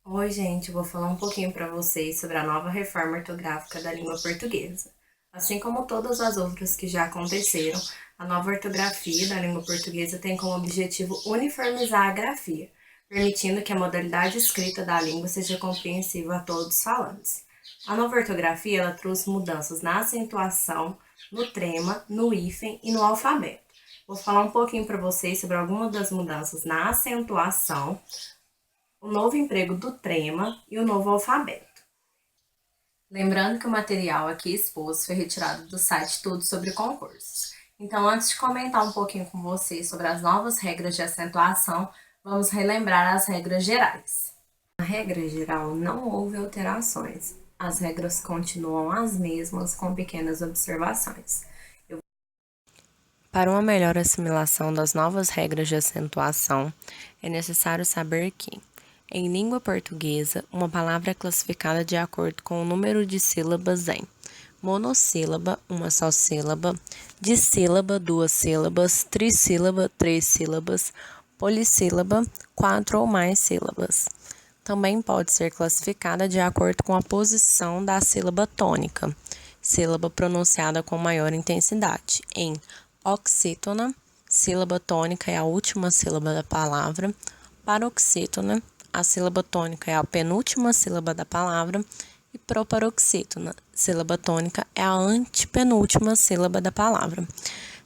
Oi, gente, eu vou falar um pouquinho para vocês sobre a nova reforma ortográfica da língua portuguesa. Assim como todas as outras que já aconteceram, a nova ortografia da língua portuguesa tem como objetivo uniformizar a grafia, permitindo que a modalidade escrita da língua seja compreensível a todos os falantes. A nova ortografia ela trouxe mudanças na acentuação, no trema, no hífen e no alfabeto. Vou falar um pouquinho para vocês sobre algumas das mudanças na acentuação, o novo emprego do trema e o novo alfabeto. Lembrando que o material aqui exposto foi retirado do site Tudo sobre Concursos. Então, antes de comentar um pouquinho com vocês sobre as novas regras de acentuação, vamos relembrar as regras gerais. Na regra geral, não houve alterações. As regras continuam as mesmas, com pequenas observações. Para uma melhor assimilação das novas regras de acentuação, é necessário saber que, em língua portuguesa, uma palavra é classificada de acordo com o número de sílabas em monossílaba, uma só sílaba, dissílaba, duas sílabas, trissílaba, três sílabas, polissílaba, quatro ou mais sílabas. Também pode ser classificada de acordo com a posição da sílaba tônica, sílaba pronunciada com maior intensidade, em oxítona, sílaba tônica é a última sílaba da palavra. Paroxítona, a sílaba tônica é a penúltima sílaba da palavra. E proparoxítona, sílaba tônica é a antepenúltima sílaba da palavra.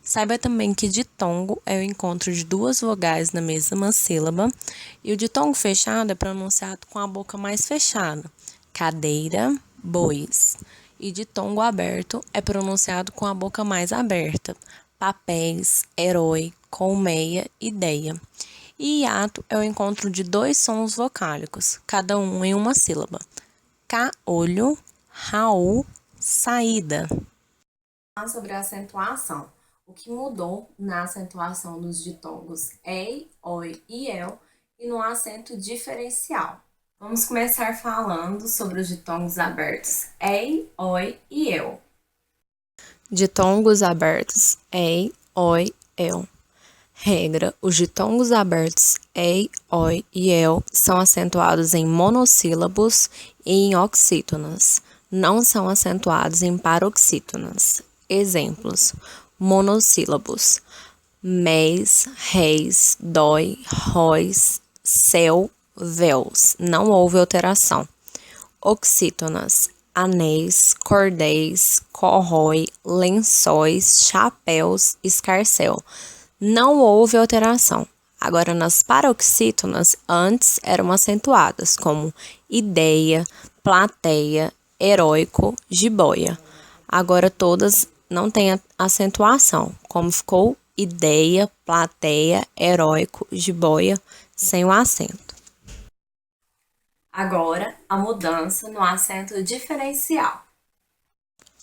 Saiba também que ditongo é o encontro de duas vogais na mesma sílaba. E o ditongo fechado é pronunciado com a boca mais fechada. Cadeira, bois. E ditongo aberto é pronunciado com a boca mais aberta. Papéis, herói, colmeia, ideia. E hiato é o encontro de dois sons vocálicos, cada um em uma sílaba. Caolho, Raul, saída. Sobre a acentuação. O que mudou na acentuação dos ditongos ei, oi e el e no acento diferencial. Vamos começar falando sobre os ditongos abertos ei, oi e eu. Ditongos abertos, ei, oi, eu. Regra: os ditongos abertos ei, oi e eu são acentuados em monossílabos e em oxítonas. Não são acentuados em paroxítonas. Exemplos: monossílabos: mês, reis, dói, róis, céu, véus. Não houve alteração. Oxítonas: anéis, cordéis, corrói, lençóis, chapéus, escarcéu. Não houve alteração. Agora, nas paroxítonas, antes eram acentuadas, como ideia, plateia, heróico, jiboia. Agora, todas não têm acentuação, como ficou ideia, plateia, heróico, jiboia, sem o acento. Agora, a mudança no acento diferencial.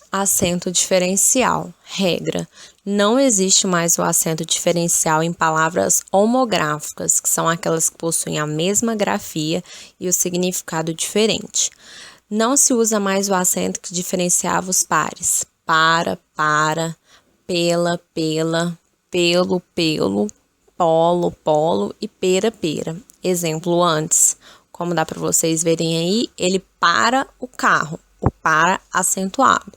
Acento diferencial. Regra: não existe mais o acento diferencial em palavras homográficas, que são aquelas que possuem a mesma grafia e o significado diferente. Não se usa mais o acento que diferenciava os pares: para, pela, pelo, polo e pera. Exemplo antes, como dá para vocês verem aí, ele para o carro, o para acentuado.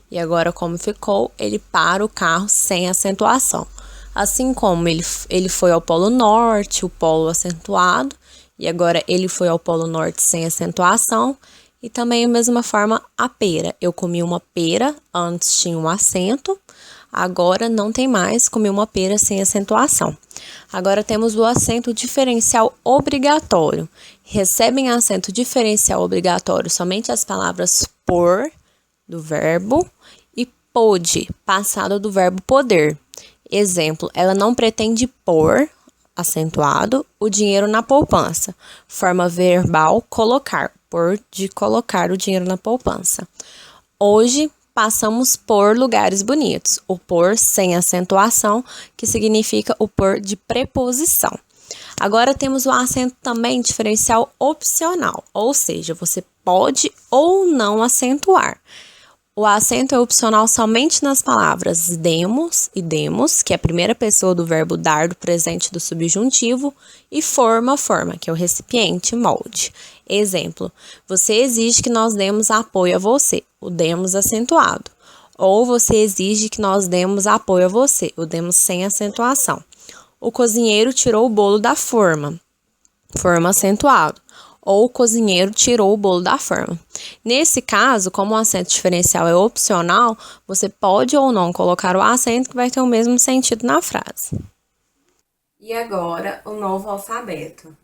E agora, como ficou, ele para o carro sem acentuação. Assim como ele foi ao Polo Norte, o polo acentuado, e agora ele foi ao Polo Norte sem acentuação. E também, da mesma forma, a pera. Eu comi uma pera, antes tinha um acento, agora não tem mais, comi uma pera sem acentuação. Agora temos o acento diferencial obrigatório. Recebem acento diferencial obrigatório somente as palavras por, do verbo, e pôde, passado do verbo poder. Exemplo, ela não pretende pôr, acentuado, o dinheiro na poupança. Forma verbal, colocar, por de colocar o dinheiro na poupança. Hoje, passamos por lugares bonitos. O por sem acentuação, que significa o por de preposição. Agora temos o acento também diferencial opcional, ou seja, você pode ou não acentuar. O acento é opcional somente nas palavras demos e demos, que é a primeira pessoa do verbo dar do presente do subjuntivo, e forma, que é o recipiente, molde. Exemplo: você exige que nós demos apoio a você, o demos acentuado. Ou você exige que nós demos apoio a você, o demos sem acentuação. O cozinheiro tirou o bolo da forma acentuado. Ou o cozinheiro tirou o bolo da forma. Nesse caso, como o acento diferencial é opcional, você pode ou não colocar o acento que vai ter o mesmo sentido na frase. E agora, o novo alfabeto.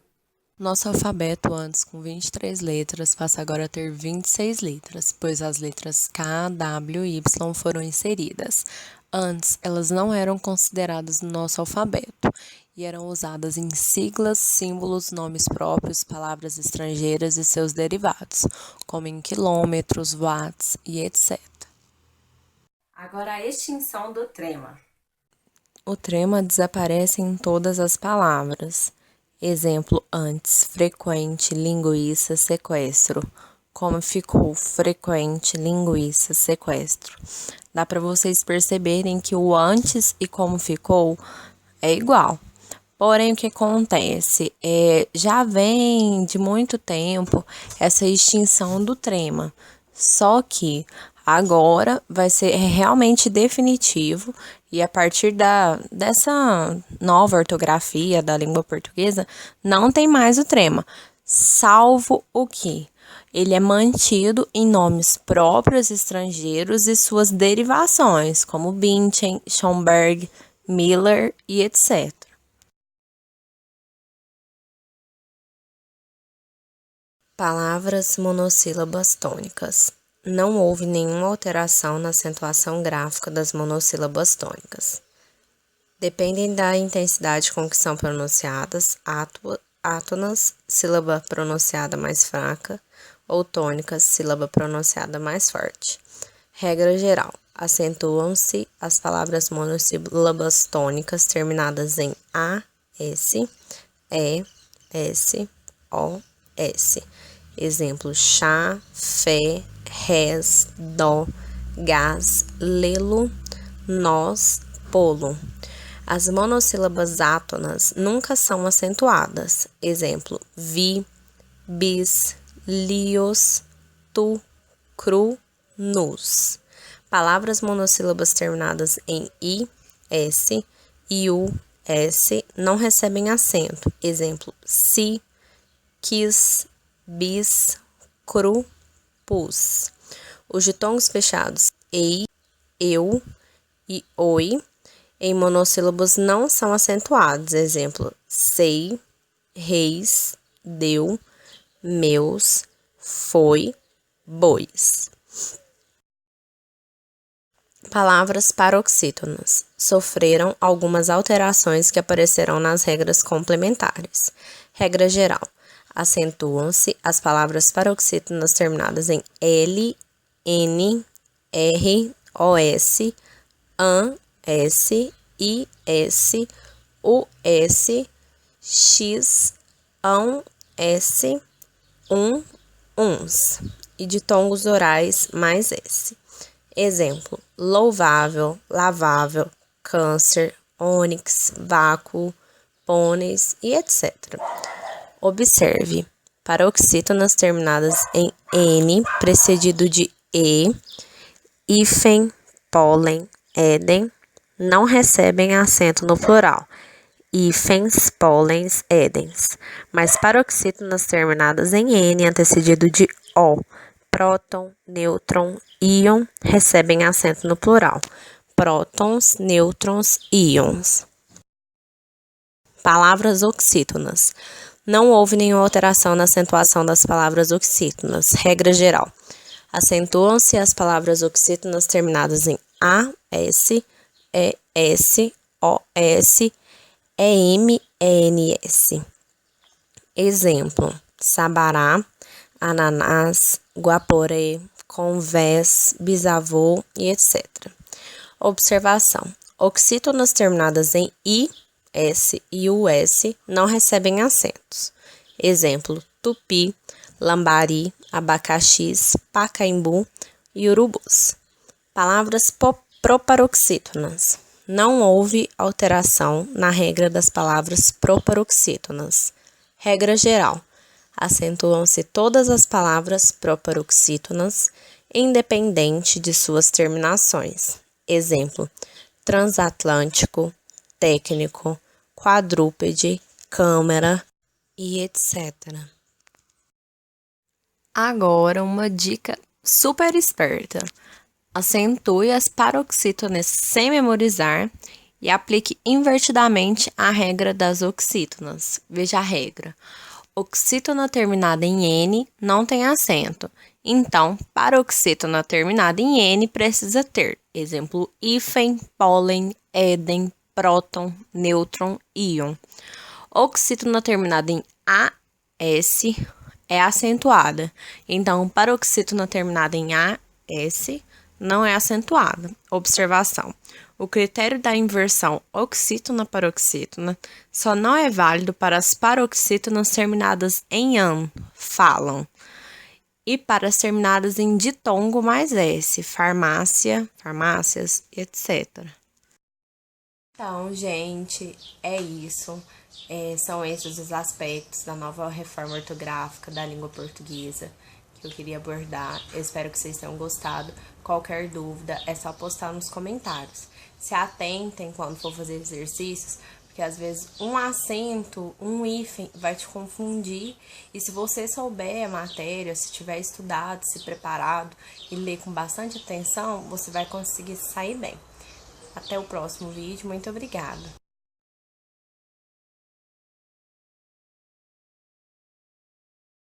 Nosso alfabeto, antes com 23 letras, passa agora a ter 26 letras, pois as letras K, W e Y foram inseridas. Antes, elas não eram consideradas no nosso alfabeto e eram usadas em siglas, símbolos, nomes próprios, palavras estrangeiras e seus derivados, como em quilômetros, watts e etc. Agora, a extinção do trema. O trema desaparece em todas as palavras. Exemplo antes, frequente, linguiça, sequestro. Como ficou frequente, linguiça, sequestro. Dá para vocês perceberem que o antes e como ficou é igual. Porém, o que acontece? Já vem de muito tempo essa extinção do trema. Só que agora vai ser realmente definitivo e a partir dessa nova ortografia da língua portuguesa, não tem mais o trema, salvo o que? Ele é mantido em nomes próprios estrangeiros e suas derivações, como Binchen, Schomburg, Miller e etc. Palavras monossílabas tônicas. Não houve nenhuma alteração na acentuação gráfica das monossílabas tônicas. Dependem da intensidade com que são pronunciadas, átonas, sílaba pronunciada mais fraca, ou tônicas, sílaba pronunciada mais forte. Regra geral: acentuam-se as palavras monossílabas tônicas terminadas em A, S, E, S, O, S. Exemplo: chá, fé, res, dó, gás, lelo, nós, polo. As monossílabas átonas nunca são acentuadas. Exemplo: vi, bis, lios, tu, cru, nus. Palavras monossílabas terminadas em i, s, iu, s não recebem acento. Exemplo: si, quis, bis, cru, pus. Os ditongos fechados ei, eu e oi em monossílabos não são acentuados. Exemplo: sei, reis, deu, meus, foi, bois. Palavras paroxítonas sofreram algumas alterações que aparecerão nas regras complementares. Regra geral: acentuam-se as palavras paroxítonas terminadas em L, N, R, OS, AN, S, I, S, U, S, X, ão, S, uns, e ditongos orais mais S. Exemplo: louvável, lavável, câncer, ônix, vácuo, pôneis e etc. Observe: paroxítonas terminadas em N, precedido de E, hífen, pólen, éden, não recebem acento no plural. Hífens, pólens, édens. Mas paroxítonas terminadas em N, antecedido de O, próton, nêutron, íon, recebem acento no plural. Prótons, nêutrons, íons. Palavras oxítonas. Não houve nenhuma alteração na acentuação das palavras oxítonas. Regra geral: acentuam-se as palavras oxítonas terminadas em A, S, E, S, O, S, E, M, E, N, S. Exemplo: sabará, ananás, guaporé, convés, bisavô e etc. Observação: oxítonas terminadas em I, S e US não recebem acentos. Exemplo: tupi, lambari, abacaxis, pacaembu e urubus. Palavras proparoxítonas. Não houve alteração na regra das palavras proparoxítonas. Regra geral. Acentuam-se todas as palavras proparoxítonas, independente de suas terminações. Exemplo: transatlântico, técnico, quadrúpede, câmera e etc. Agora, uma dica super esperta. Acentue as paroxítonas sem memorizar e aplique invertidamente a regra das oxítonas. Veja a regra. Oxítona terminada em N não tem acento. Então, paroxítona terminada em N precisa ter. Exemplo: hífen, pólen, éden, próton, nêutron, íon. Oxítona terminada em AS é acentuada. Então, paroxítona terminada em AS não é acentuada. Observação: o critério da inversão oxítona-paroxítona só não é válido para as paroxítonas terminadas em -an, falam, e para as terminadas em ditongo mais S, farmácia, farmácias, etc. Então, gente, é isso. São esses os aspectos da nova reforma ortográfica da língua portuguesa que eu queria abordar. Eu espero que vocês tenham gostado. Qualquer dúvida é só postar nos comentários. Se atentem quando for fazer exercícios, porque às vezes um acento, um hífen vai te confundir. E se você souber a matéria, se tiver estudado, se preparado e ler com bastante atenção, você vai conseguir sair bem. Até o próximo vídeo. Muito obrigada!